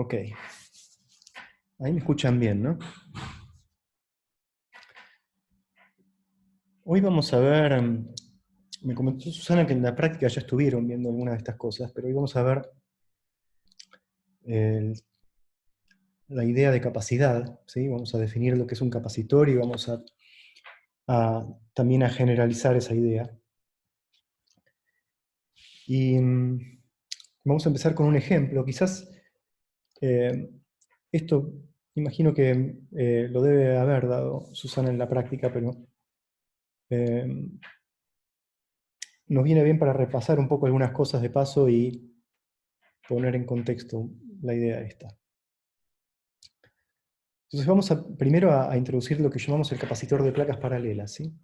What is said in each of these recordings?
Ok. Ahí me escuchan bien, ¿no? Hoy vamos a ver, me comentó Susana que en la práctica ya estuvieron viendo algunas de estas cosas, pero hoy vamos a ver la idea de capacidad, ¿sí? Vamos a definir lo que es un capacitor y vamos también a generalizar esa idea. Y vamos a empezar con un ejemplo. Quizás esto, imagino que lo debe haber dado Susana en la práctica, pero nos viene bien para repasar un poco algunas cosas de paso y poner en contexto la idea esta. Entonces vamos primero a introducir lo que llamamos el capacitor de placas paralelas, ¿sí?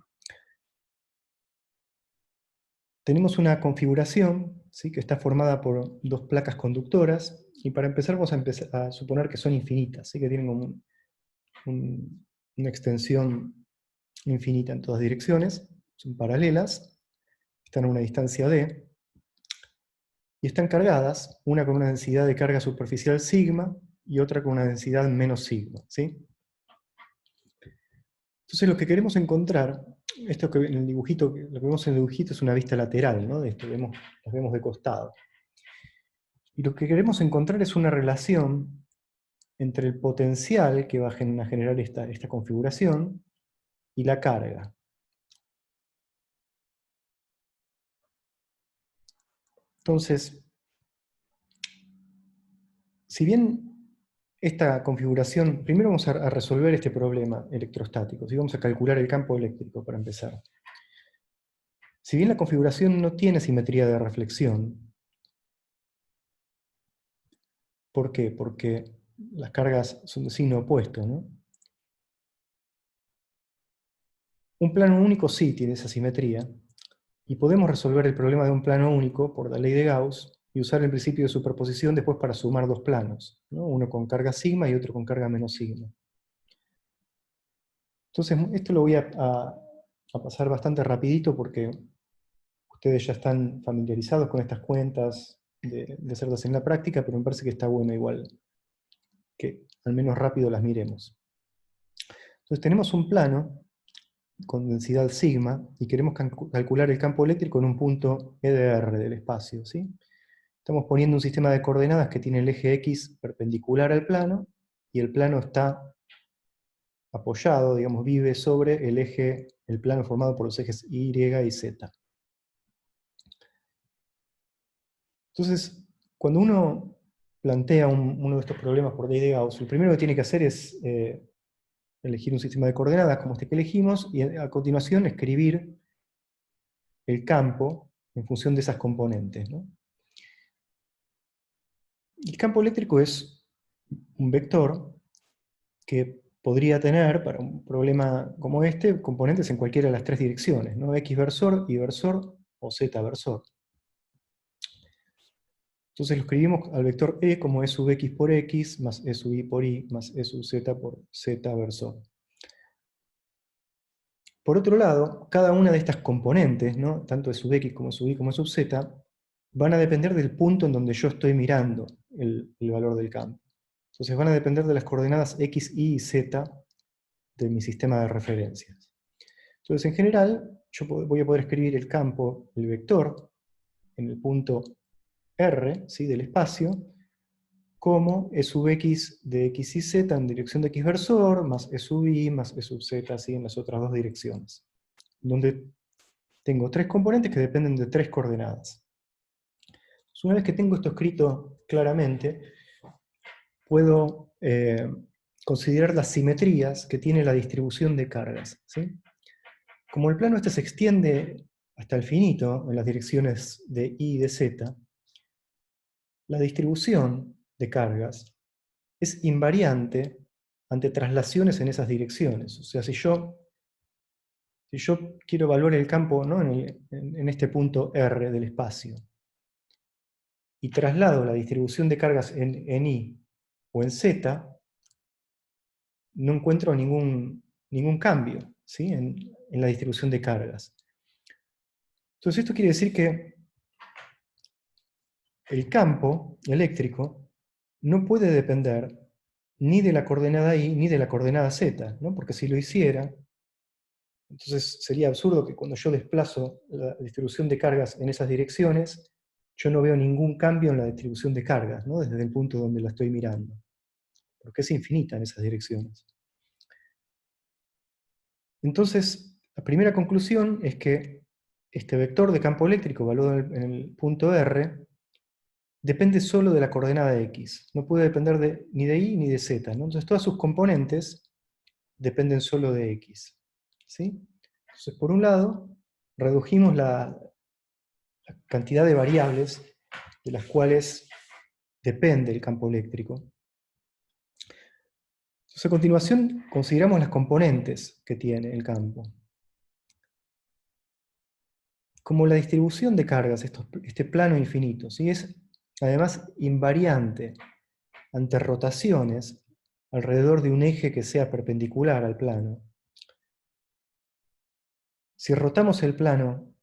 Tenemos una configuración, ¿sí?, que está formada por dos placas conductoras, y para empezar vamos a suponer que son infinitas, ¿sí?, que tienen una extensión infinita en todas direcciones, son paralelas, están a una distancia d, y están cargadas, una con una densidad de carga superficial sigma, y otra con una densidad menos sigma, ¿sí? Entonces lo que queremos encontrar, esto que en el dibujito, lo que vemos en el dibujito es una vista lateral, ¿no? Las vemos de costado. Y lo que queremos encontrar es una relación entre el potencial que va a generar esta configuración y la carga. Entonces, si bien esta configuración, primero vamos a resolver este problema electrostático, ¿sí? Vamos a calcular el campo eléctrico para empezar. Si bien la configuración no tiene simetría de reflexión, ¿por qué? Porque las cargas son de signo opuesto, ¿no? Un plano único sí tiene esa simetría, y podemos resolver el problema de un plano único por la ley de Gauss y usar el principio de superposición después para sumar dos planos, ¿no? Uno con carga sigma y otro con carga menos sigma. Entonces, esto lo voy a pasar bastante rapidito porque ustedes ya están familiarizados con estas cuentas de hacerlas en la práctica, pero me parece que está bueno igual que al menos rápido las miremos. Entonces tenemos un plano con densidad sigma y queremos calcular el campo eléctrico en un punto EDR del espacio, ¿sí? Estamos poniendo un sistema de coordenadas que tiene el eje X perpendicular al plano, y el plano está apoyado, digamos, vive sobre el plano formado por los ejes Y y Z. Entonces, cuando uno plantea uno de estos problemas por ley de Gauss, lo primero que tiene que hacer es elegir un sistema de coordenadas como este que elegimos, y a continuación escribir el campo en función de esas componentes, ¿no? El campo eléctrico es un vector que podría tener, para un problema como este, componentes en cualquiera de las tres direcciones, ¿no? X versor, Y versor o Z versor. Entonces lo escribimos al vector E como E sub X por X, más E sub Y por Y, más E sub Z por Z versor. Por otro lado, cada una de estas componentes, ¿no?, tanto E sub X como E sub Y como E sub Z, van a depender del punto en donde yo estoy mirando el valor del campo. Entonces van a depender de las coordenadas X, Y y Z de mi sistema de referencias. Entonces, en general, yo voy a poder escribir el campo, el vector, en el punto R, ¿sí?, del espacio, como E sub X de X y Z en dirección de X versor, más E sub Y, más E sub Z, ¿sí?, en las otras dos direcciones. Donde tengo tres componentes que dependen de tres coordenadas. Entonces, una vez que tengo esto escrito claramente, puedo considerar las simetrías que tiene la distribución de cargas, ¿sí? Como el plano este se extiende hasta el finito en las direcciones de Y y de Z, la distribución de cargas es invariante ante traslaciones en esas direcciones. O sea, si yo quiero evaluar el campo, ¿no?, en este punto R del espacio, y traslado la distribución de cargas en Y o en Z, no encuentro ningún cambio, ¿sí?, en la distribución de cargas. Entonces esto quiere decir que el campo eléctrico no puede depender ni de la coordenada y ni de la coordenada z, ¿no? Porque si lo hiciera, entonces sería absurdo que cuando yo desplazo la distribución de cargas en esas direcciones, yo no veo ningún cambio en la distribución de cargas, ¿no? Desde el punto donde la estoy mirando, porque es infinita en esas direcciones. Entonces, la primera conclusión es que este vector de campo eléctrico evaluado en el punto R depende solo de la coordenada x, no puede depender ni de y ni de z, ¿no? Entonces todas sus componentes dependen solo de x, ¿sí? Entonces, por un lado, redujimos la cantidad de variables de las cuales depende el campo eléctrico. Entonces, a continuación, consideramos las componentes que tiene el campo. Como la distribución de cargas, este plano infinito, ¿sí? Es además invariante ante rotaciones alrededor de un eje que sea perpendicular al plano. Si rotamos el plano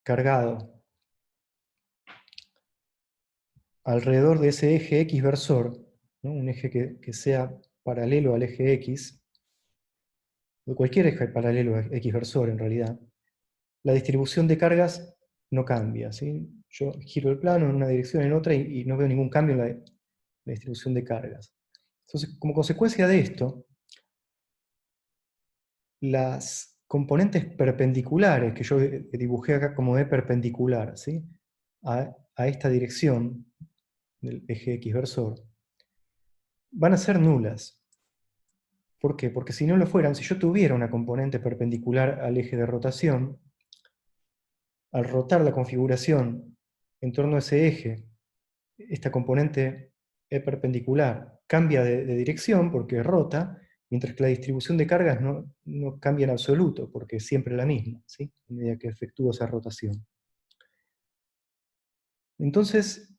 cargado alrededor de ese eje X versor, ¿no? Un eje que sea paralelo al eje X, o cualquier eje paralelo a X versor en realidad, la distribución de cargas no cambia, ¿sí? Yo giro el plano en una dirección en otra y no veo ningún cambio en la distribución de cargas. Entonces, como consecuencia de esto, las componentes perpendiculares que yo dibujé acá como E perpendicular, ¿sí? a esta dirección del eje X versor, van a ser nulas. ¿Por qué? Porque si no lo fueran, si yo tuviera una componente perpendicular al eje de rotación, al rotar la configuración en torno a ese eje, esta componente E perpendicular cambia de dirección porque rota, mientras que la distribución de cargas no cambia en absoluto, porque es siempre la misma, ¿sí? A medida que efectúo esa rotación. Entonces,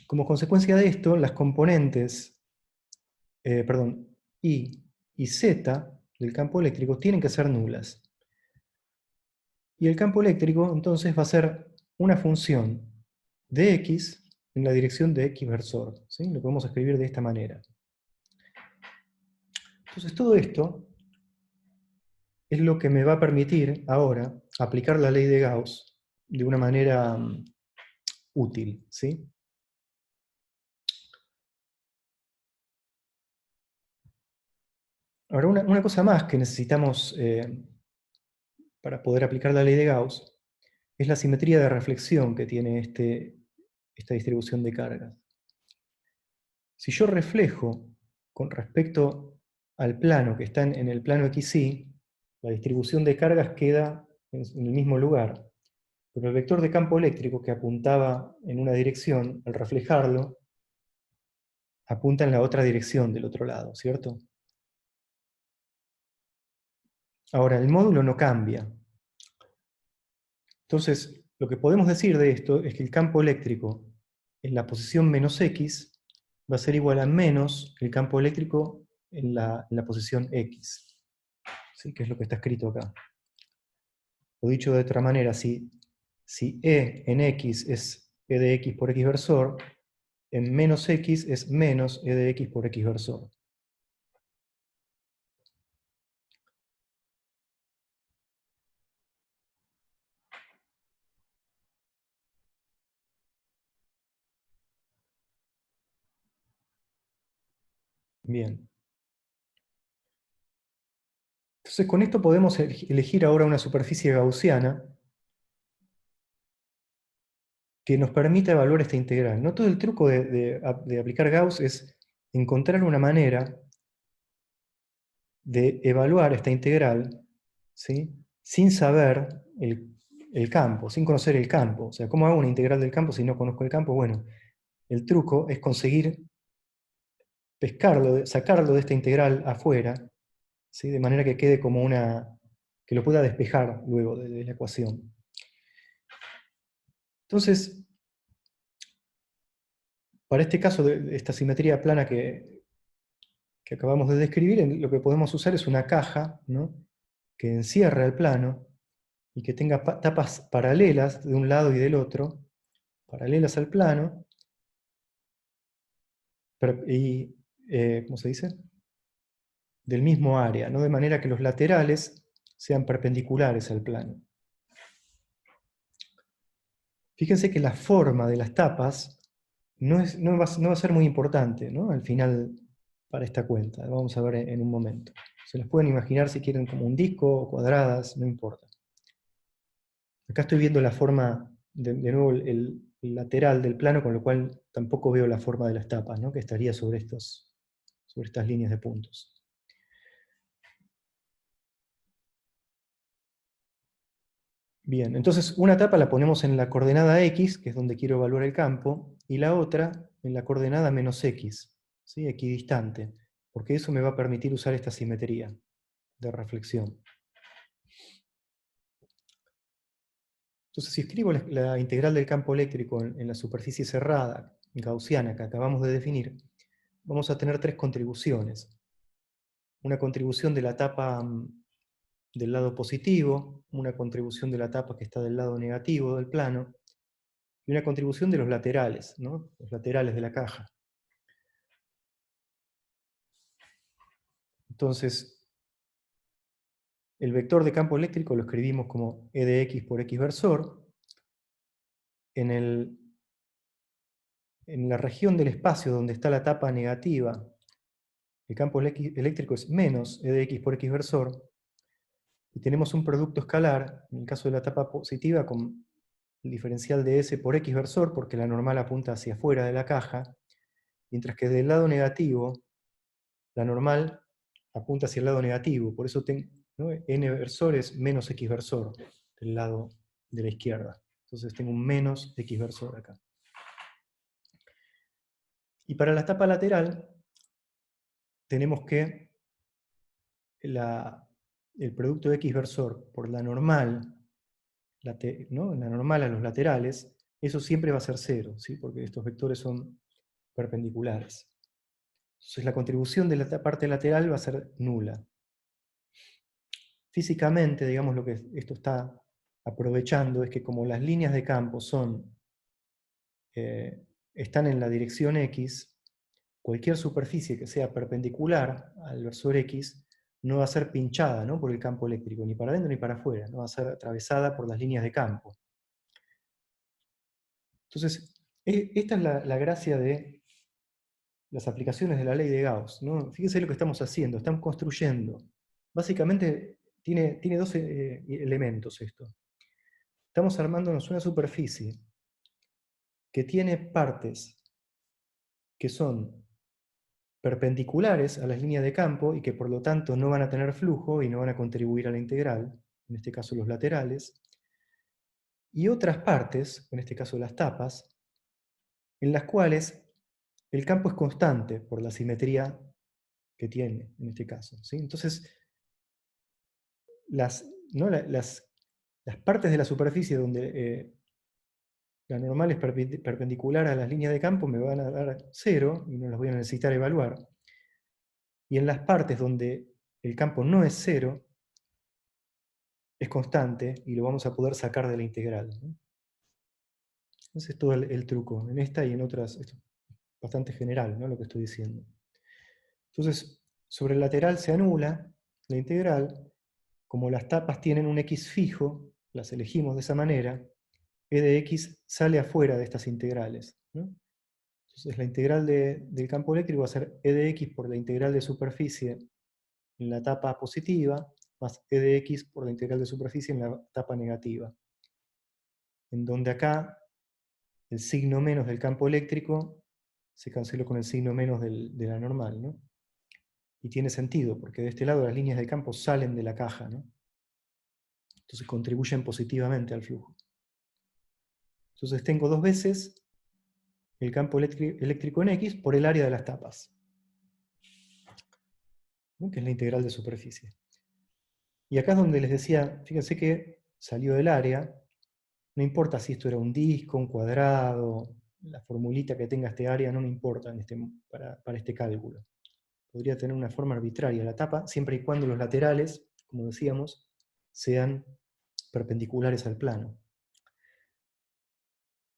como consecuencia de esto, las componentes, I y Z del campo eléctrico tienen que ser nulas. Y el campo eléctrico entonces va a ser una función de x en la dirección de x versor, ¿sí? Lo podemos escribir de esta manera. Entonces todo esto es lo que me va a permitir ahora aplicar la ley de Gauss de una manera útil, ¿sí? Ahora, una cosa más que necesitamos para poder aplicar la ley de Gauss es la simetría de reflexión que tiene esta distribución de cargas. Si yo reflejo con respecto al plano que está en el plano XY, la distribución de cargas queda en el mismo lugar. Pero el vector de campo eléctrico que apuntaba en una dirección, al reflejarlo, apunta en la otra dirección del otro lado, ¿cierto? Ahora, el módulo no cambia. Entonces, lo que podemos decir de esto es que el campo eléctrico en la posición menos X va a ser igual a menos el campo eléctrico en la posición X. ¿Sí? Que es lo que está escrito acá. O dicho de otra manera, si E en X es E de X por X versor, en menos X es menos E de X por X versor. Bien. Entonces con esto podemos elegir ahora una superficie gaussiana que nos permita evaluar esta integral. No todo el truco de aplicar Gauss es encontrar una manera de evaluar esta integral, ¿sí? Sin saber el campo, sin conocer el campo. O sea, ¿cómo hago una integral del campo si no conozco el campo? Bueno, el truco es conseguir pescarlo, sacarlo de esta integral afuera, ¿sí? De manera que quede como que lo pueda despejar luego de la ecuación. Entonces, para este caso de esta simetría plana que acabamos de describir, lo que podemos usar es una caja, ¿no? Que encierra el plano y que tenga tapas paralelas de un lado y del otro, paralelas al plano, y, ¿cómo se dice? Del mismo área, ¿no? De manera que los laterales sean perpendiculares al plano. Fíjense que la forma de las tapas no va a ser muy importante, ¿no? Al final, para esta cuenta. Lo vamos a ver en un momento. Se las pueden imaginar si quieren como un disco o cuadradas, no importa. Acá estoy viendo la forma, de nuevo, el lateral del plano, con lo cual tampoco veo la forma de las tapas, ¿no? Que estaría sobre estas líneas de puntos. Bien, entonces una tapa la ponemos en la coordenada x, que es donde quiero evaluar el campo, y la otra en la coordenada menos x, ¿sí? Equidistante, porque eso me va a permitir usar esta simetría de reflexión. Entonces, si escribo la integral del campo eléctrico en la superficie cerrada, gaussiana, que acabamos de definir, vamos a tener tres contribuciones. Una contribución de la tapa del lado positivo, una contribución de la tapa que está del lado negativo del plano, y una contribución de los laterales, ¿no? Los laterales de la caja. Entonces, el vector de campo eléctrico lo escribimos como E de x por x versor. En la región del espacio donde está la tapa negativa, el campo eléctrico es menos E de x por x versor, y tenemos un producto escalar, en el caso de la tapa positiva, con el diferencial de S por x versor, porque la normal apunta hacia afuera de la caja, mientras que del lado negativo, la normal apunta hacia el lado negativo, por eso tengo, ¿no? N versor es menos x versor del lado de la izquierda. Entonces tengo un menos x versor acá. Y para la tapa lateral, tenemos que el producto de x versor por la normal, ¿no? La normal a los laterales, eso siempre va a ser cero, ¿sí? Porque estos vectores son perpendiculares. Entonces la contribución de la parte lateral va a ser nula. Físicamente, digamos, lo que esto está aprovechando es que como las líneas de campo están en la dirección x, cualquier superficie que sea perpendicular al versor x no va a ser pinchada, ¿no? Por el campo eléctrico, ni para adentro ni para afuera, no va a ser atravesada por las líneas de campo. Entonces, esta es la gracia de las aplicaciones de la ley de Gauss, ¿no? Fíjense lo que estamos haciendo, estamos construyendo. Básicamente tiene dos elementos esto. Estamos armándonos una superficie que tiene partes que son perpendiculares a las líneas de campo y que por lo tanto no van a tener flujo y no van a contribuir a la integral, en este caso los laterales, y otras partes, en este caso las tapas, en las cuales el campo es constante por la simetría que tiene, en este caso, ¿sí? Entonces, ¿no? las partes de la superficie donde la normal es perpendicular a las líneas de campo me van a dar 0 y no las voy a necesitar evaluar. Y en las partes donde el campo no es 0, es constante y lo vamos a poder sacar de la integral, ¿no? Ese es todo el truco. En esta y en otras, esto es bastante general, ¿no? Lo que estoy diciendo. Entonces, sobre el lateral se anula la integral. Como las tapas tienen un x fijo, las elegimos de esa manera, e de x sale afuera de estas integrales, ¿no? Entonces la integral del campo eléctrico va a ser e de x por la integral de superficie en la tapa positiva, más e de x por la integral de superficie en la tapa negativa. En donde acá el signo menos del campo eléctrico se canceló con el signo menos de la normal, ¿no? Y tiene sentido, porque de este lado las líneas de campo salen de la caja, ¿no? Entonces contribuyen positivamente al flujo. Entonces tengo dos veces el campo eléctrico en X por el área de las tapas, ¿no? Que es la integral de superficie. Y acá es donde les decía, fíjense que salió del área, no importa si esto era un disco, un cuadrado, la formulita que tenga este área no me importa para este cálculo. Podría tener una forma arbitraria la tapa, siempre y cuando los laterales, como decíamos, sean perpendiculares al plano.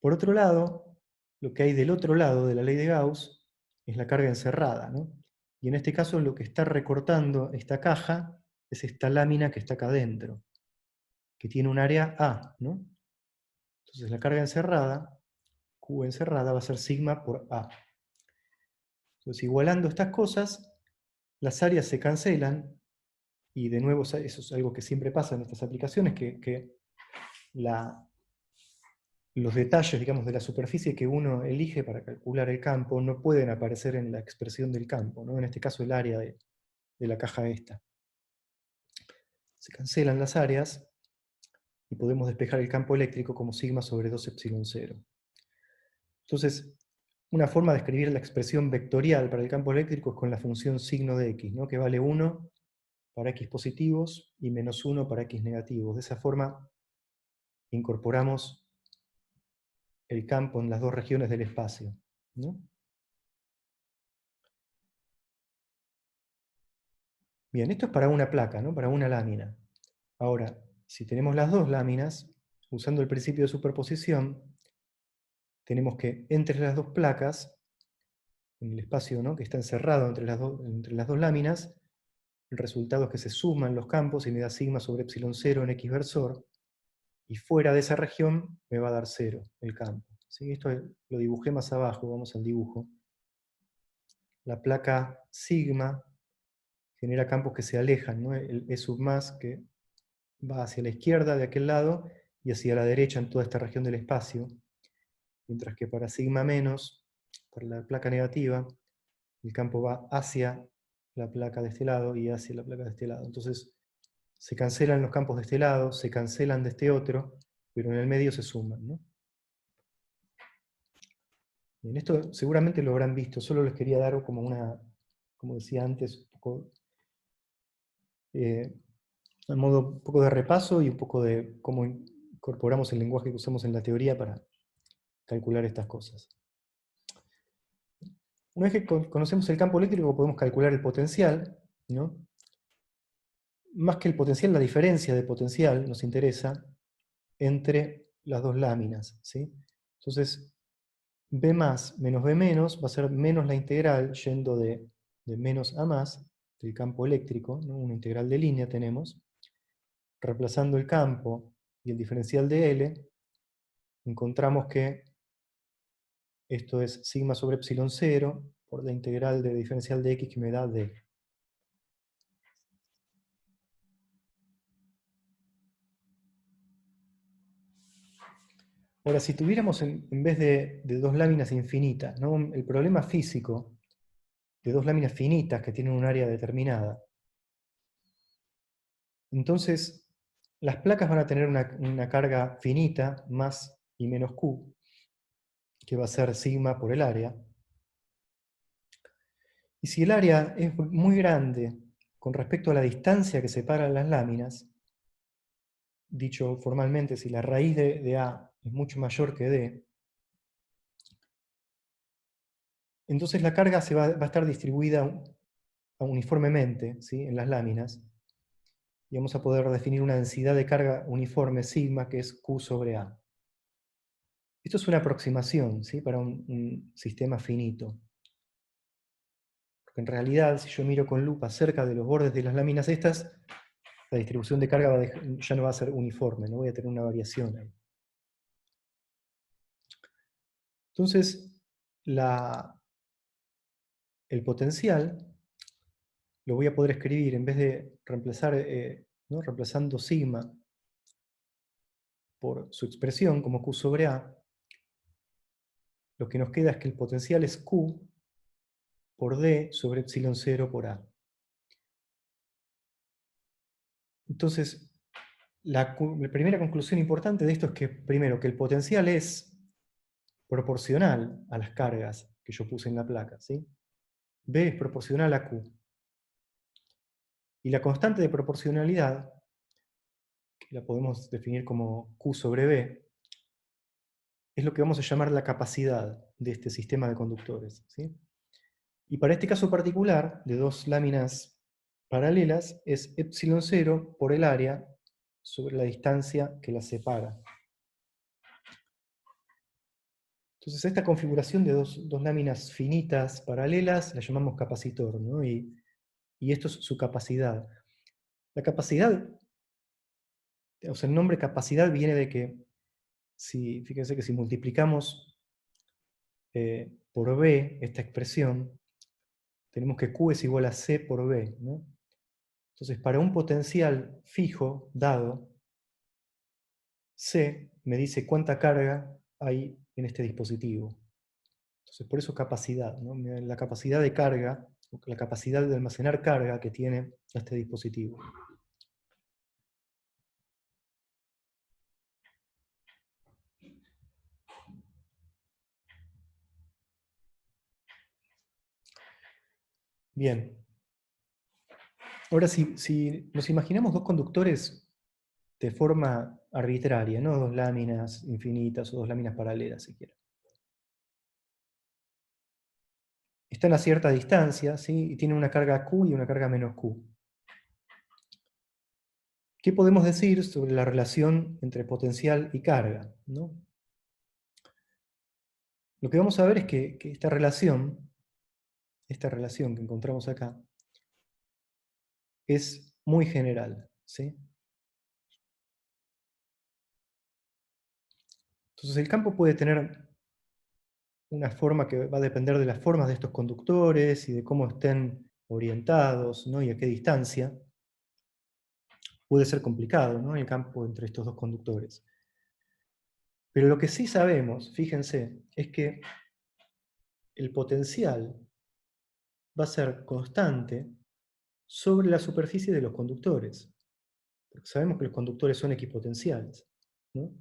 Por otro lado, lo que hay del otro lado de la ley de Gauss es la carga encerrada, ¿no? Y en este caso lo que está recortando esta caja es esta lámina que está acá adentro, que tiene un área A, ¿no? Entonces la carga encerrada, Q encerrada, va a ser sigma por A. Entonces igualando estas cosas, las áreas se cancelan, y de nuevo eso es algo que siempre pasa en estas aplicaciones, que los detalles, digamos, de la superficie que uno elige para calcular el campo no pueden aparecer en la expresión del campo, ¿no? En este caso el área de la caja esta. Se cancelan las áreas y podemos despejar el campo eléctrico como sigma sobre 2 epsilon 0. Entonces, una forma de escribir la expresión vectorial para el campo eléctrico es con la función signo de x, ¿no? Que vale 1 para x positivos y menos 1 para x negativos. De esa forma incorporamos el campo en las dos regiones del espacio, ¿no? Bien, esto es para una placa, ¿no? Para una lámina. Ahora, si tenemos las dos láminas, usando el principio de superposición, tenemos que entre las dos placas, en el espacio, ¿no?, que está encerrado entre las dos láminas, el resultado es que se suman los campos y me da sigma sobre epsilon 0 en x versor, y fuera de esa región me va a dar 0 el campo. ¿Sí? Esto lo dibujé más abajo, vamos al dibujo. La placa sigma genera campos que se alejan, ¿no? El E sub más que va hacia la izquierda de aquel lado y hacia la derecha en toda esta región del espacio, mientras que para sigma menos, para la placa negativa, el campo va hacia la placa de este lado y hacia la placa de este lado. Entonces se cancelan los campos de este lado, se cancelan de este otro, pero en el medio se suman, ¿no? Bien, esto seguramente lo habrán visto, solo les quería dar como una, como decía antes, un poco, a modo un poco de repaso y un poco de cómo incorporamos el lenguaje que usamos en la teoría para calcular estas cosas. Una vez que conocemos el campo eléctrico, podemos calcular el potencial, ¿no? Más que el potencial, la diferencia de potencial nos interesa entre las dos láminas, ¿sí? Entonces, B más menos B menos va a ser menos la integral yendo de menos a más del campo eléctrico, ¿no? Una integral de línea tenemos. Reemplazando el campo y el diferencial de L, encontramos que esto es sigma sobre epsilon 0 por la integral de diferencial de x que me da D. Ahora, si tuviéramos en vez de dos láminas infinitas, ¿no?, el problema físico de dos láminas finitas que tienen un área determinada, entonces las placas van a tener una carga finita, más y menos Q, que va a ser sigma por el área. Y si el área es muy grande con respecto a la distancia que separa las láminas, dicho formalmente, si la raíz de A es mucho mayor que D, entonces la carga va a estar distribuida uniformemente, ¿sí?, en las láminas, y vamos a poder definir una densidad de carga uniforme sigma, que es Q sobre A. Esto es una aproximación, ¿sí?, para un sistema finito. Porque en realidad, si yo miro con lupa cerca de los bordes de las láminas estas, la distribución de carga ya no va a ser uniforme, no voy a tener una variación ahí. Entonces, el potencial lo voy a poder escribir, en vez de reemplazar, ¿no?, reemplazando sigma por su expresión como Q sobre A, lo que nos queda es que el potencial es Q por D sobre epsilon 0 por A. Entonces, la primera conclusión importante de esto es que, primero, que el potencial es proporcional a las cargas que yo puse en la placa, ¿sí? B es proporcional a Q. Y la constante de proporcionalidad, que la podemos definir como Q sobre B, es lo que vamos a llamar la capacidad de este sistema de conductores, ¿sí? Y para este caso particular, de dos láminas paralelas, es epsilon 0 por el área sobre la distancia que las separa. Entonces esta configuración de dos láminas finitas paralelas la llamamos capacitor, ¿no? Y esto es su capacidad. La capacidad, o sea, el nombre capacidad viene de que, fíjense que si multiplicamos por B esta expresión, tenemos que Q es igual a C por B, ¿no? Entonces, para un potencial fijo dado, C me dice cuánta carga hay en este dispositivo. Entonces, por eso capacidad, ¿no? La capacidad de carga, la capacidad de almacenar carga que tiene este dispositivo. Bien. Ahora, si nos imaginamos dos conductores de forma arbitraria, no dos láminas infinitas o dos láminas paralelas siquiera. Están a cierta distancia, ¿sí? Y tienen una carga Q y una carga menos Q. ¿Qué podemos decir sobre la relación entre potencial y carga, ¿no? Lo que vamos a ver es que esta relación que encontramos acá, es muy general, ¿sí? Entonces el campo puede tener una forma que va a depender de las formas de estos conductores y de cómo estén orientados, ¿no? Y a qué distancia. Puede ser complicado, ¿no? El campo entre estos dos conductores. Pero lo que sí sabemos, fíjense, es que el potencial va a ser constante sobre la superficie de los conductores. Porque sabemos que los conductores son equipotenciales, ¿no?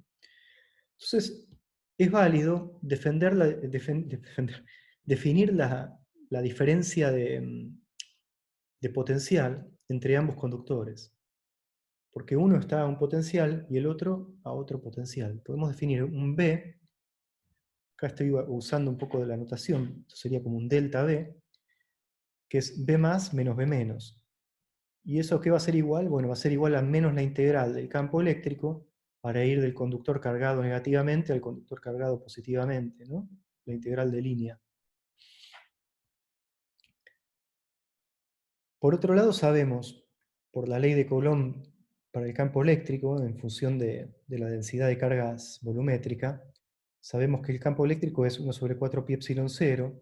Entonces, es válido definir la diferencia de potencial entre ambos conductores. Porque uno está a un potencial y el otro a otro potencial. Podemos definir un B, acá estoy usando un poco de la notación, esto sería como un delta B, que es B más menos B menos. ¿Y eso qué va a ser igual? Bueno, va a ser igual a menos la integral del campo eléctrico para ir del conductor cargado negativamente al conductor cargado positivamente, ¿no? La integral de línea. Por otro lado, sabemos, por la ley de Coulomb para el campo eléctrico, en función de la densidad de cargas volumétrica, sabemos que el campo eléctrico es 1 sobre 4 pi epsilon 0,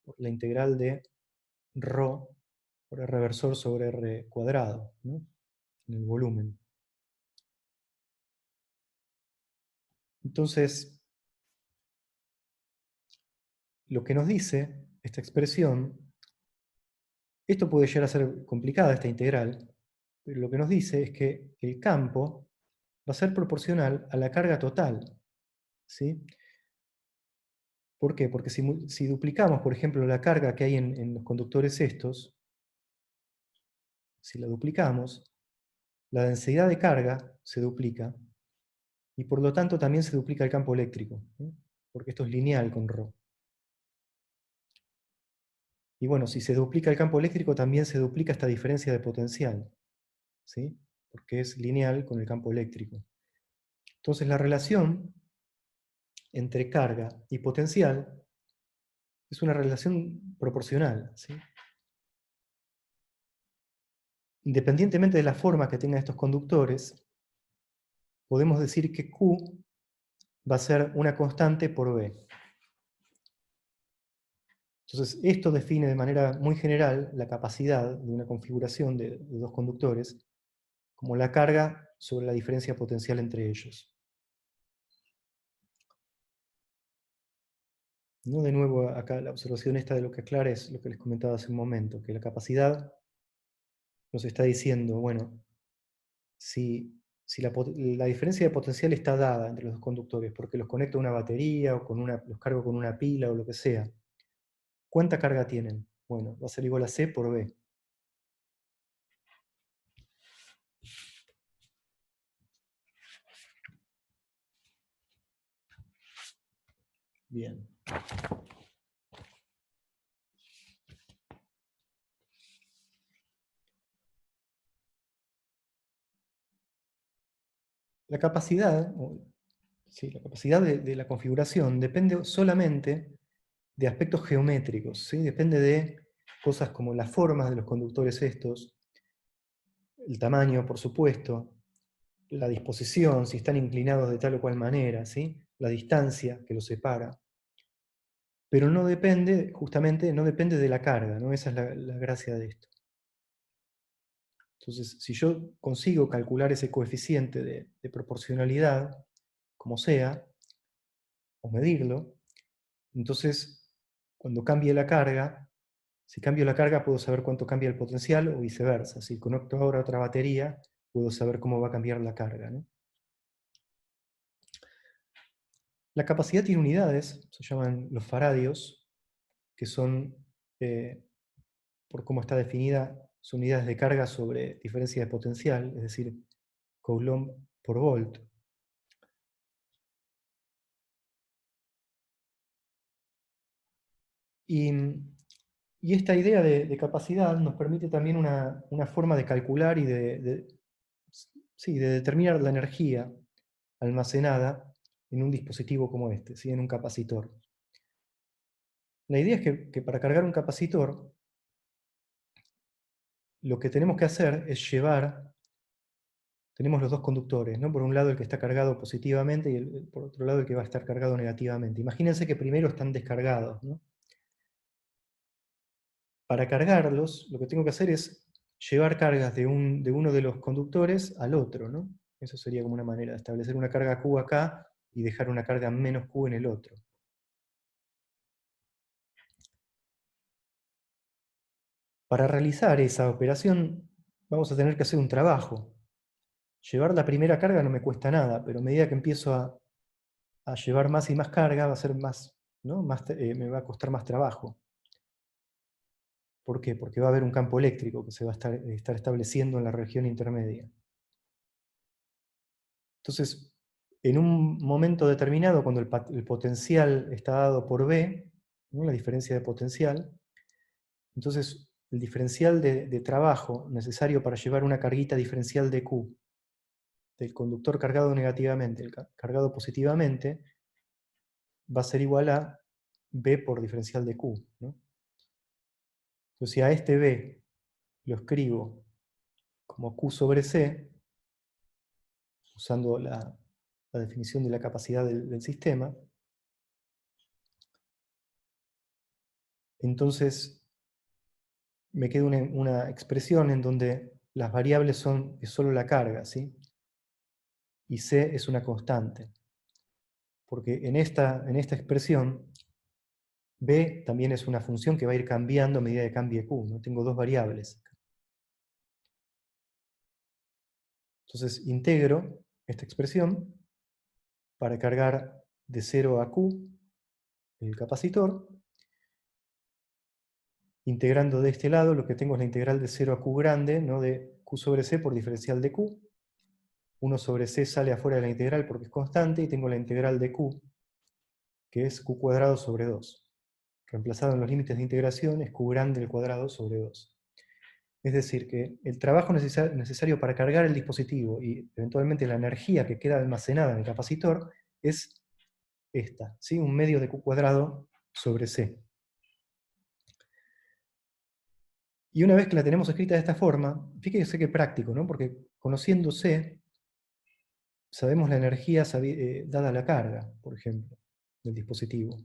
por la integral de ρ por R reversor sobre R cuadrado, ¿no? En el volumen. Entonces, lo que nos dice esta expresión, esto puede llegar a ser complicada, esta integral, pero lo que nos dice es que el campo va a ser proporcional a la carga total, ¿sí? ¿Por qué? Porque si duplicamos, por ejemplo, la carga que hay en los conductores estos, si la duplicamos, la densidad de carga se duplica, y por lo tanto también se duplica el campo eléctrico, ¿sí? Porque esto es lineal con ρ. Y bueno, si se duplica el campo eléctrico, también se duplica esta diferencia de potencial, ¿sí? Porque es lineal con el campo eléctrico. Entonces la relación entre carga y potencial es una relación proporcional, ¿sí? Independientemente de la forma que tengan estos conductores, podemos decir que Q va a ser una constante por B. Entonces, esto define de manera muy general la capacidad de una configuración de dos conductores como la carga sobre la diferencia potencial entre ellos. ¿No? De nuevo, acá la observación esta de lo que aclara es lo que les comentaba hace un momento, que la capacidad nos está diciendo, bueno, si la diferencia de potencial está dada entre los dos conductores, porque los conecto a una batería o los cargo con una pila o lo que sea, ¿cuánta carga tienen? Bueno, va a ser igual a C por B. Bien. La capacidad, ¿sí? La capacidad de la configuración depende solamente de aspectos geométricos, ¿sí? Depende de cosas como las formas de los conductores estos, el tamaño, por supuesto, la disposición, si están inclinados de tal o cual manera, ¿sí? La distancia que los separa. Pero no depende, justamente, no depende de la carga, ¿no? Esa es la gracia de esto. Entonces, si yo consigo calcular ese coeficiente de proporcionalidad, como sea, o medirlo, entonces, cuando cambie la carga, si cambio la carga puedo saber cuánto cambia el potencial o viceversa. Si conecto ahora otra batería, puedo saber cómo va a cambiar la carga, ¿no? La capacidad tiene unidades, se llaman los faradios, que son, por cómo está definida, son unidades de carga sobre diferencia de potencial, es decir, Coulomb por volt. Y, y esta idea de capacidad nos permite también una forma de calcular y sí, de determinar la energía almacenada en un dispositivo como este, ¿sí? En un capacitor. La idea es que para cargar un capacitor, lo que tenemos que hacer es llevar, tenemos los dos conductores, ¿no? Por un lado el que está cargado positivamente y por otro lado el que va a estar cargado negativamente. Imagínense que primero están descargados, ¿no? Para cargarlos, lo que tengo que hacer es llevar cargas de uno de los conductores al otro, ¿no? Eso sería como una manera de establecer una carga Q acá y dejar una carga menos Q en el otro. Para realizar esa operación vamos a tener que hacer un trabajo. Llevar la primera carga no me cuesta nada, pero a medida que empiezo a llevar más y más carga va a ser más, ¿no? Me va a costar más trabajo. ¿Por qué? Porque va a haber un campo eléctrico que se va a estar estableciendo en la región intermedia. Entonces, en un momento determinado, cuando el potencial está dado por B, ¿no? La diferencia de potencial, entonces el diferencial de trabajo necesario para llevar una carguita diferencial de Q del conductor cargado negativamente, el cargado positivamente, va a ser igual a B por diferencial de Q, ¿no? Entonces, si a este B lo escribo como Q sobre C, usando la definición de la capacidad del sistema, entonces me queda una expresión en donde las variables es solo la carga, ¿sí? Y C es una constante. Porque en esta expresión, B también es una función que va a ir cambiando a medida que cambie Q, ¿no? Tengo dos variables. Entonces integro esta expresión para cargar de 0 a Q el capacitor. Integrando de este lado, lo que tengo es la integral de 0 a Q grande, ¿no? De Q sobre C por diferencial de Q. 1 sobre C sale afuera de la integral porque es constante, y tengo la integral de Q, que es Q cuadrado sobre 2. Reemplazado en los límites de integración es Q grande al cuadrado sobre 2. Es decir, que el trabajo necesario para cargar el dispositivo y eventualmente la energía que queda almacenada en el capacitor es esta, ¿sí? Un medio de Q cuadrado sobre C. Y una vez que la tenemos escrita de esta forma, fíjese qué práctico, ¿no? Porque conociendo C, sabemos la energía dada la carga, por ejemplo, del dispositivo.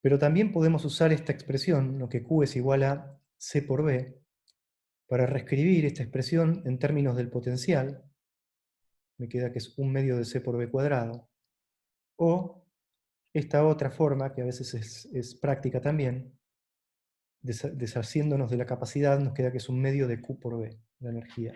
Pero también podemos usar esta expresión, lo que Q es igual a C por B, para reescribir esta expresión en términos del potencial. Me queda que es un medio de C por B cuadrado. O esta otra forma, que a veces es práctica también, deshaciéndonos de la capacidad, nos queda que es un medio de Q por B, la energía.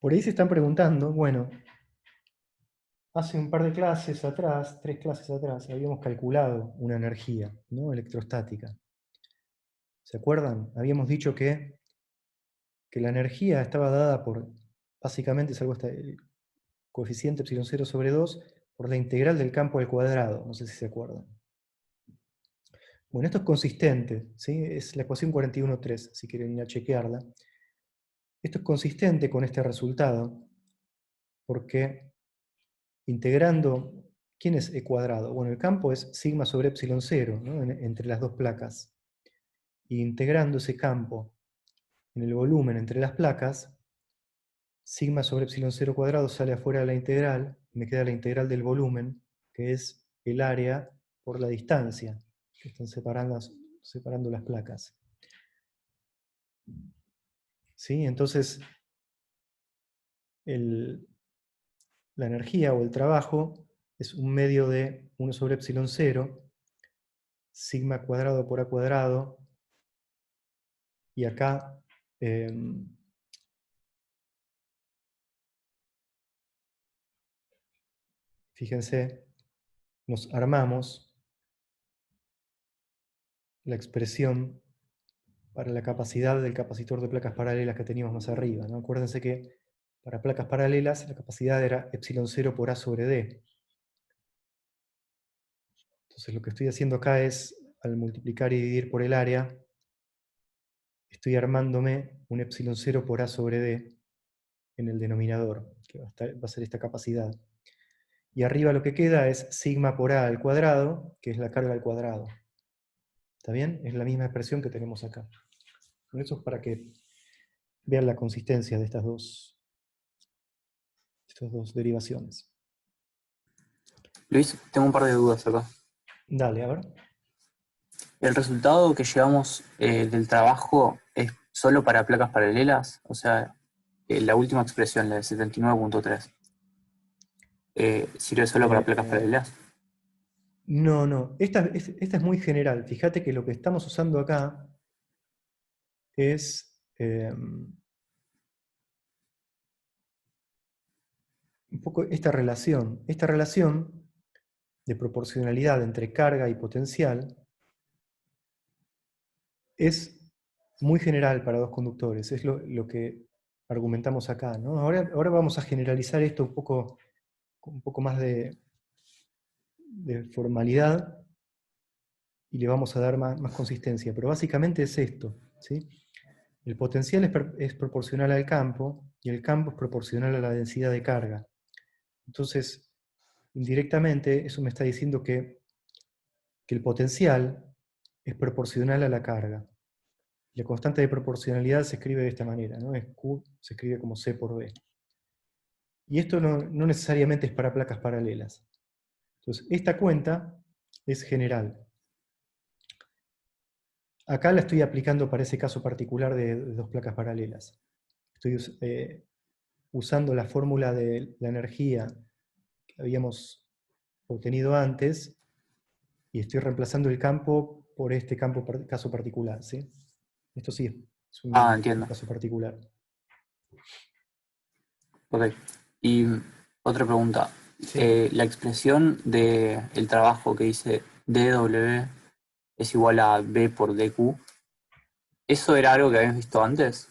Por ahí se están preguntando, bueno, hace un par de clases atrás, 3 clases atrás, habíamos calculado una energía, ¿no? Electrostática. ¿Se acuerdan? Habíamos dicho que la energía estaba dada por, básicamente es algo hasta el coeficiente epsilon 0 sobre 2, por la integral del campo al cuadrado, no sé si se acuerdan. Bueno, esto es consistente, ¿sí? Es la ecuación 41.3, si quieren ir a chequearla. Esto es consistente con este resultado, porque integrando, ¿quién es E cuadrado? Bueno, el campo es sigma sobre epsilon 0, ¿no? Entre las dos placas. Y integrando ese campo en el volumen entre las placas, sigma sobre epsilon 0 cuadrado sale afuera de la integral, me queda la integral del volumen, que es el área por la distancia, que están separando las placas. ¿Sí? Entonces, la energía o el trabajo es un medio de 1 sobre epsilon 0, sigma cuadrado por a cuadrado, y acá, fíjense, nos armamos la expresión para la capacidad del capacitor de placas paralelas que teníamos más arriba, ¿no? Acuérdense que para placas paralelas la capacidad era epsilon 0 por a sobre d. Entonces lo que estoy haciendo acá es, al multiplicar y dividir por el área, estoy armándome un epsilon 0 por a sobre d en el denominador, que va a ser esta capacidad. Y arriba lo que queda es sigma por a al cuadrado, que es la carga al cuadrado. ¿Está bien? Es la misma expresión que tenemos acá. Eso es para que vean la consistencia de estas dos derivaciones. Luis, tengo un par de dudas acá. Dale, a ver. ¿El resultado que llevamos del trabajo es solo para placas paralelas? O sea, la última expresión, la de 79.3, ¿sirve solo para placas Eh, paralelas? no, no. Esta es muy general. Fíjate que lo que estamos usando acá es un poco esta relación. Esta relación de proporcionalidad entre carga y potencial es muy general para dos conductores. Es lo que argumentamos acá, ¿no? Ahora vamos a generalizar esto con un poco más de formalidad y le vamos a dar más consistencia. Pero básicamente es esto, ¿sí? El potencial es proporcional al campo y el campo es proporcional a la densidad de carga. Entonces, indirectamente, eso me está diciendo que el potencial es proporcional a la carga. La constante de proporcionalidad se escribe de esta manera, ¿no? Es Q, se escribe como C por B. Y esto no necesariamente es para placas paralelas. Entonces, esta cuenta es general. Acá la estoy aplicando para ese caso particular de dos placas paralelas. Estoy usando la fórmula de la energía que habíamos obtenido antes y estoy reemplazando el campo por este caso particular, ¿sí? Esto sí es Ah, un entiendo. caso particular. Ok. Y otra pregunta. Sí. La expresión del trabajo que dice dW es igual a B por dQ, ¿eso era algo que habíamos visto antes?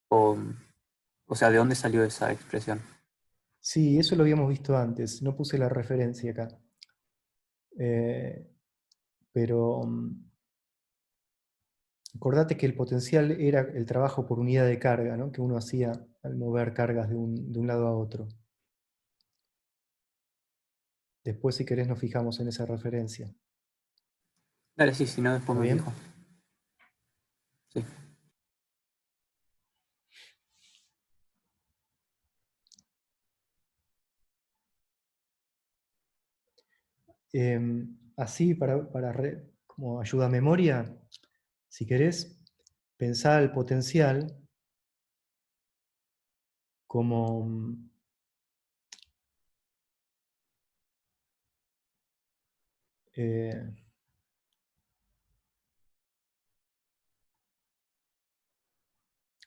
O, o sea, ¿de dónde salió esa expresión? Sí, eso lo habíamos visto antes, no puse la referencia acá. Eh, pero acordate que el potencial era el trabajo por unidad de carga, ¿no? Que uno hacía al mover cargas de un lado a otro. Después, si querés, nos fijamos en esa referencia. Dale, sí, si no, después ¿Está me fijo. bien? Sí. Así, como ayuda a memoria, si querés, pensá el potencial como, eh,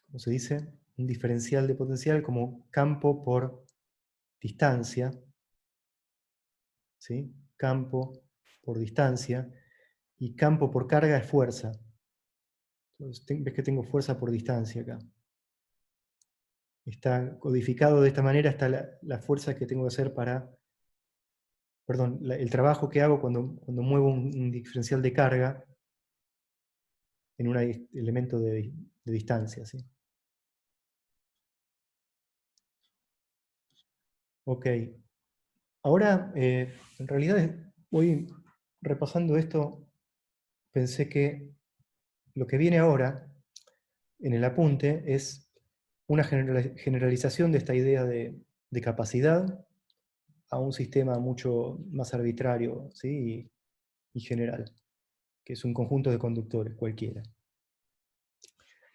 ¿cómo se dice? Un diferencial de potencial como campo por distancia, ¿sí? Campo por distancia, y campo por carga es fuerza. Entonces, ves que tengo fuerza por distancia acá. Está codificado de esta manera, está la fuerza que tengo que hacer para perdón, el trabajo que hago cuando muevo un diferencial de carga en un elemento de distancia, ¿sí? Ok. Ahora, en realidad, voy repasando esto, pensé que lo que viene ahora en el apunte es una generalización de esta idea de capacidad a un sistema mucho más arbitrario, ¿sí? y general, que es un conjunto de conductores cualquiera.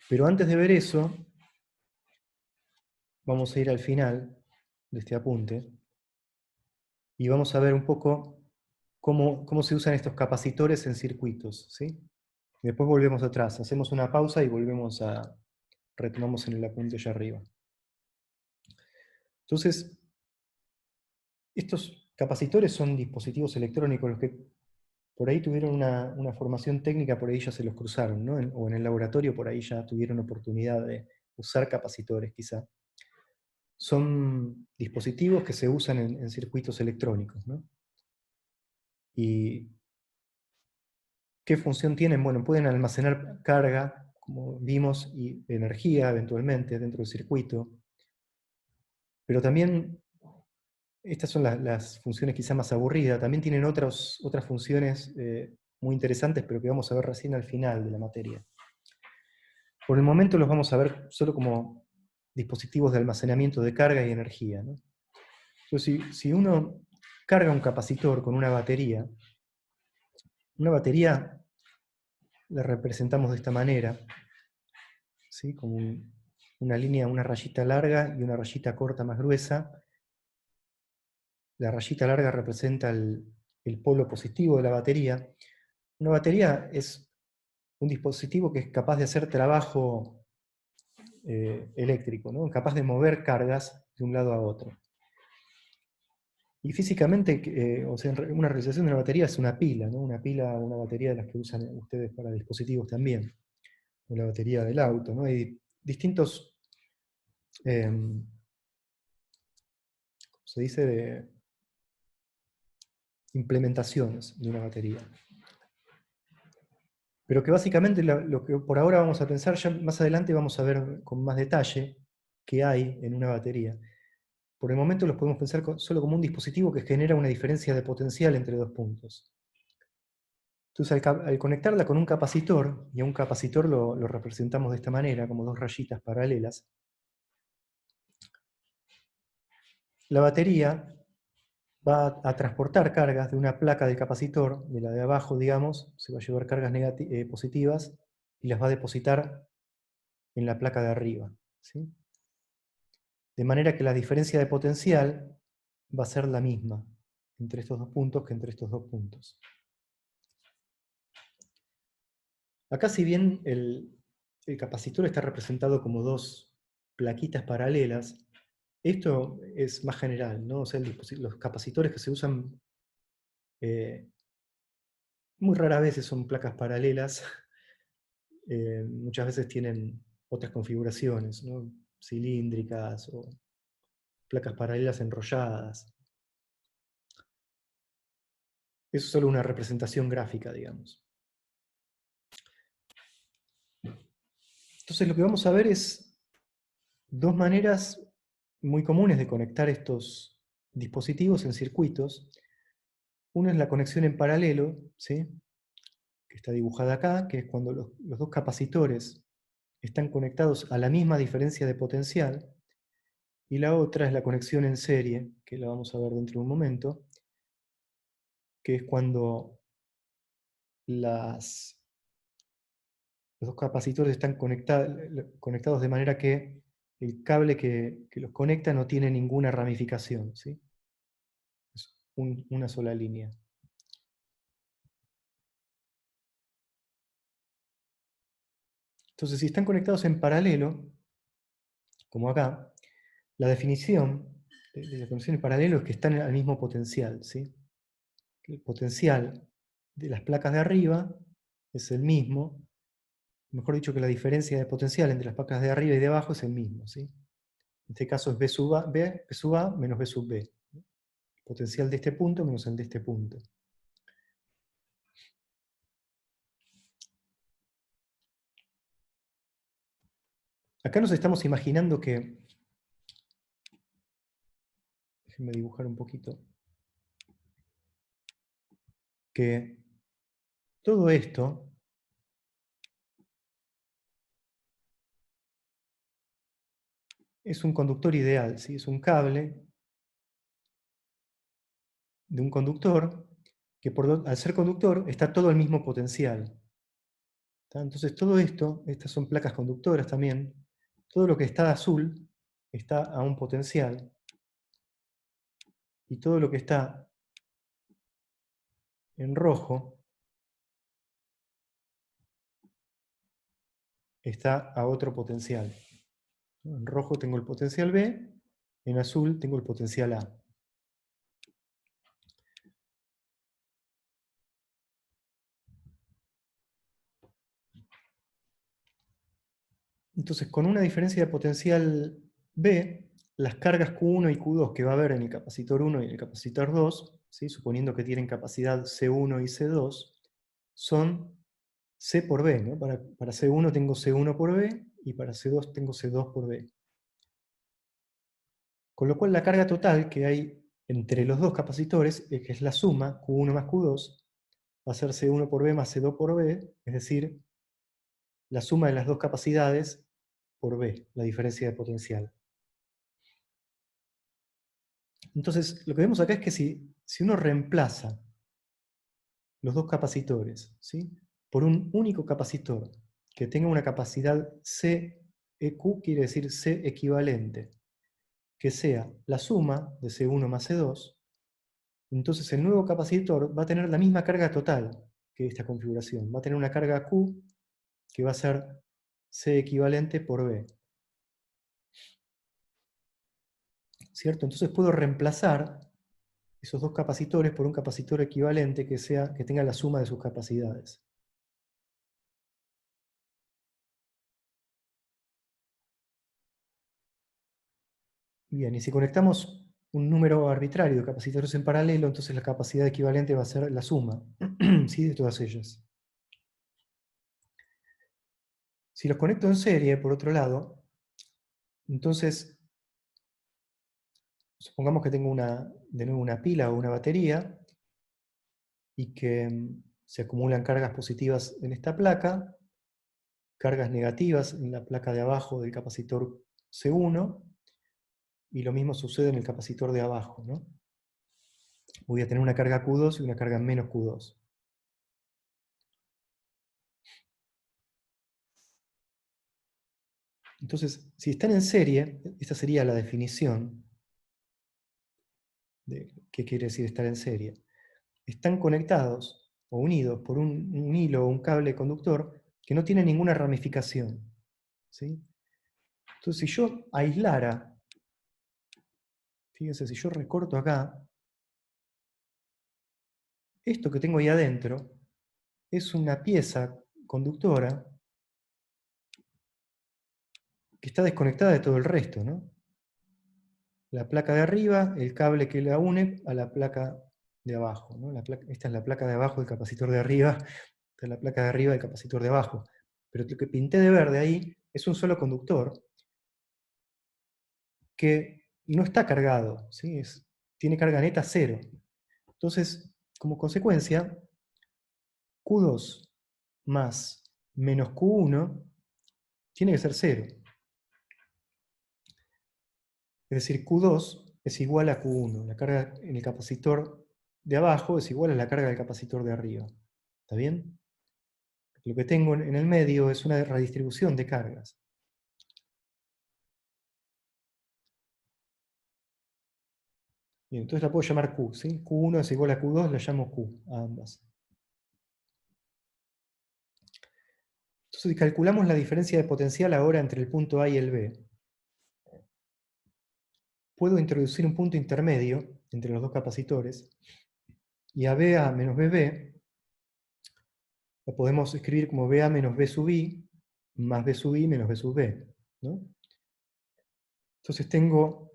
Pero antes de ver eso, vamos a ir al final de este apunte y vamos a ver un poco cómo se usan estos capacitores en circuitos, ¿sí? Después volvemos atrás, hacemos una pausa y retomamos en el apunte allá arriba. Entonces, estos capacitores son dispositivos electrónicos, los que por ahí tuvieron una formación técnica, por ahí ya se los cruzaron, ¿no? O en el laboratorio por ahí ya tuvieron oportunidad de usar capacitores quizá. Son dispositivos que se usan en circuitos electrónicos, ¿no? ¿Y qué función tienen? Bueno, pueden almacenar carga, como vimos, y energía eventualmente dentro del circuito, pero también, estas son las funciones quizá más aburridas, también tienen otras funciones muy interesantes, pero que vamos a ver recién al final de la materia. Por el momento los vamos a ver solo como dispositivos de almacenamiento de carga y energía, ¿no? Entonces, si uno carga un capacitor con una batería la representamos de esta manera, ¿sí? Como una línea, una rayita larga y una rayita corta más gruesa. La rayita larga representa el polo positivo de la batería. Una batería es un dispositivo que es capaz de hacer trabajo eléctrico, ¿no? Capaz de mover cargas de un lado a otro. Y físicamente, o sea, una realización de una batería es una pila, ¿no? Una pila, una batería de las que usan ustedes para dispositivos también, o la batería del auto, ¿no? Hay distintos, ¿cómo se dice?, de implementaciones de una batería. Pero que básicamente lo que por ahora vamos a pensar, ya más adelante vamos a ver con más detalle qué hay en una batería. Por el momento los podemos pensar solo como un dispositivo que genera una diferencia de potencial entre dos puntos. Entonces, al conectarla con un capacitor, y a un capacitor lo representamos de esta manera, como dos rayitas paralelas, la batería va a transportar cargas de una placa del capacitor, de la de abajo, digamos, se va a llevar cargas positivas y las va a depositar en la placa de arriba, ¿sí? De manera que la diferencia de potencial va a ser la misma entre estos dos puntos que entre estos dos puntos. Acá, si bien el capacitor está representado como dos plaquitas paralelas, esto es más general, ¿no? O sea, los capacitores que se usan muy raras veces son placas paralelas, muchas veces tienen otras configuraciones, ¿no? Cilíndricas o placas paralelas enrolladas. Eso es solo una representación gráfica, digamos. Entonces lo que vamos a ver es dos maneras muy comunes de conectar estos dispositivos en circuitos. Una es la conexión en paralelo, ¿sí? Que está dibujada acá, que es cuando los dos capacitores están conectados a la misma diferencia de potencial, y la otra es la conexión en serie, que la vamos a ver dentro de un momento, que es cuando los dos capacitores están conectados de manera que el cable que los conecta no tiene ninguna ramificación, ¿sí? Es una sola línea. Entonces, si están conectados en paralelo, como acá, la definición de la conexión en paralelo es que están al mismo potencial, ¿sí? El potencial de las placas de arriba es el mismo, mejor dicho, que la diferencia de potencial entre las placas de arriba y de abajo es el mismo, ¿sí? En este caso es B sub A menos B sub B. Potencial de este punto menos el de este punto. Acá nos estamos imaginando que, déjenme dibujar un poquito, que todo esto es un conductor ideal, ¿sí? Es un cable de un conductor que al ser conductor está todo al mismo potencial. ¿Tá? Entonces todo esto, estas son placas conductoras también, todo lo que está azul está a un potencial y todo lo que está en rojo está a otro potencial. En rojo tengo el potencial B, en azul tengo el potencial A. Entonces, con una diferencia de potencial B, las cargas Q1 y Q2 que va a haber en el capacitor 1 y en el capacitor 2, ¿sí? Suponiendo que tienen capacidad C1 y C2, son C por B. ¿No? Para C1 tengo C1 por B y para C2 tengo C2 por B. Con lo cual la carga total que hay entre los dos capacitores, que es la suma, Q1 más Q2, va a ser C1 por B más C2 por B, es decir, la suma de las dos capacidades por B, la diferencia de potencial. Entonces, lo que vemos acá es que si uno reemplaza los dos capacitores, ¿sí? Por un único capacitor que tenga una capacidad CEQ, quiere decir C equivalente, que sea la suma de C1 más C2, entonces el nuevo capacitor va a tener la misma carga total que esta configuración. Va a tener una carga Q que va a ser C equivalente por B. ¿Cierto? Entonces puedo reemplazar esos dos capacitores por un capacitor equivalente que tenga la suma de sus capacidades. Bien, y si conectamos un número arbitrario de capacitores en paralelo, entonces la capacidad equivalente va a ser la suma, ¿sí? De todas ellas. Si los conecto en serie, por otro lado, entonces supongamos que tengo de nuevo una pila o una batería y que se acumulan cargas positivas en esta placa, cargas negativas en la placa de abajo del capacitor C1, y lo mismo sucede en el capacitor de abajo, ¿no? Voy a tener una carga Q2 y una carga menos Q2. Entonces, si están en serie, esta sería la definición de qué quiere decir estar en serie. Están conectados o unidos por un hilo o un cable conductor que no tiene ninguna ramificación. ¿Sí? Entonces, si yo aislara, fíjense, si yo recorto acá, esto que tengo ahí adentro es una pieza conductora que está desconectada de todo el resto, ¿no? La placa de arriba, el cable que la une a la placa de abajo, ¿no? Esta es la placa de abajo del capacitor de arriba, esta es la placa de arriba del capacitor de abajo. Pero lo que pinté de verde ahí es un solo conductor que no está cargado, ¿sí? Tiene carga neta 0. Entonces, como consecuencia, Q2 más menos Q1 tiene que ser 0. Es decir, Q2 es igual a Q1. La carga en el capacitor de abajo es igual a la carga del capacitor de arriba. ¿Está bien? Lo que tengo en el medio es una redistribución de cargas. Bien, entonces la puedo llamar Q, ¿sí? Q1 es igual a Q2, la llamo Q a ambas. Entonces, si calculamos la diferencia de potencial ahora entre el punto A y el B, puedo introducir un punto intermedio entre los dos capacitores, y a BA menos BB lo podemos escribir como BA menos B sub I más B sub I menos B sub B, ¿no? Entonces tengo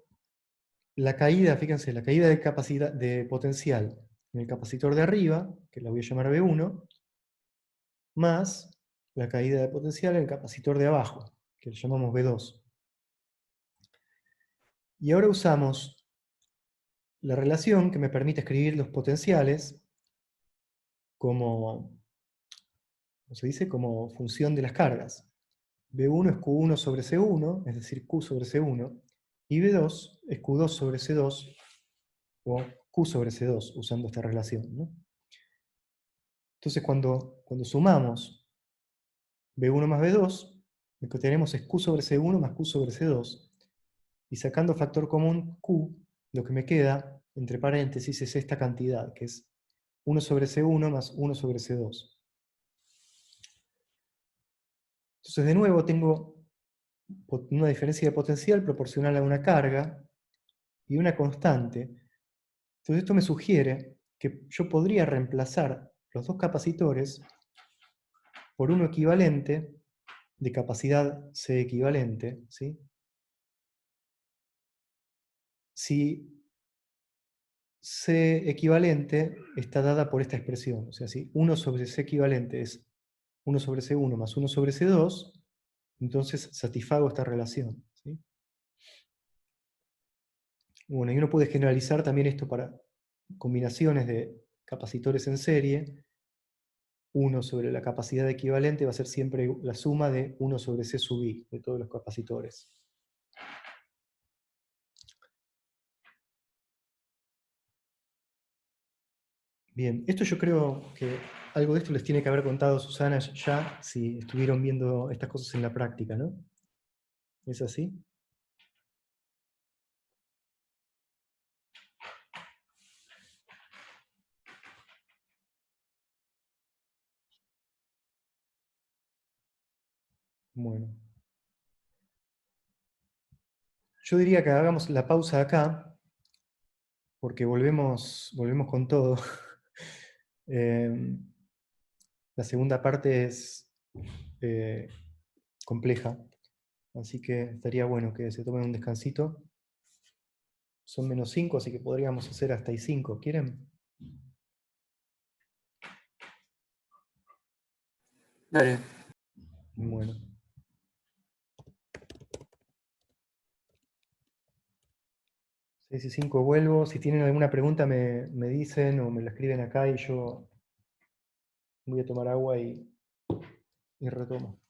la caída, fíjense, la caída de capacidad de potencial en el capacitor de arriba, que la voy a llamar B1, más la caída de potencial en el capacitor de abajo, que lo llamamos B2. Y ahora usamos la relación que me permite escribir los potenciales como, ¿cómo se dice? Como función de las cargas. B1 es Q1 sobre C1, es decir, Q sobre C1, y B2 es Q2 sobre C2, o Q sobre C2, usando esta relación, ¿no? Entonces, cuando sumamos B1 más B2, lo que tenemos es Q sobre C1 más Q sobre C2, y sacando factor común Q, lo que me queda, entre paréntesis, es esta cantidad, que es 1 sobre C1 más 1 sobre C2. Entonces, de nuevo, tengo una diferencia de potencial proporcional a una carga y una constante. Entonces, esto me sugiere que yo podría reemplazar los dos capacitores por uno equivalente de capacidad C equivalente, ¿sí? Si C equivalente está dada por esta expresión. O sea, si 1 sobre C equivalente es 1 sobre C1 más 1 sobre C2, entonces satisfago esta relación, ¿sí? Bueno, y uno puede generalizar también esto para combinaciones de capacitores en serie. 1 sobre la capacidad equivalente va a ser siempre la suma de 1 sobre C sub I, de todos los capacitores. Bien, esto yo creo que algo de esto les tiene que haber contado Susana ya, si estuvieron viendo estas cosas en la práctica, ¿no? ¿Es así? Bueno. Yo diría que hagamos la pausa acá, porque volvemos con todo. La segunda parte es eh, compleja, así que estaría bueno que se tomen un descansito. Son -5, así que podríamos hacer hasta y 5. ¿Quieren? Dale. Bueno. 6 y 5 vuelvo. Si tienen alguna pregunta me dicen o me la escriben acá y yo voy a tomar agua y retomo.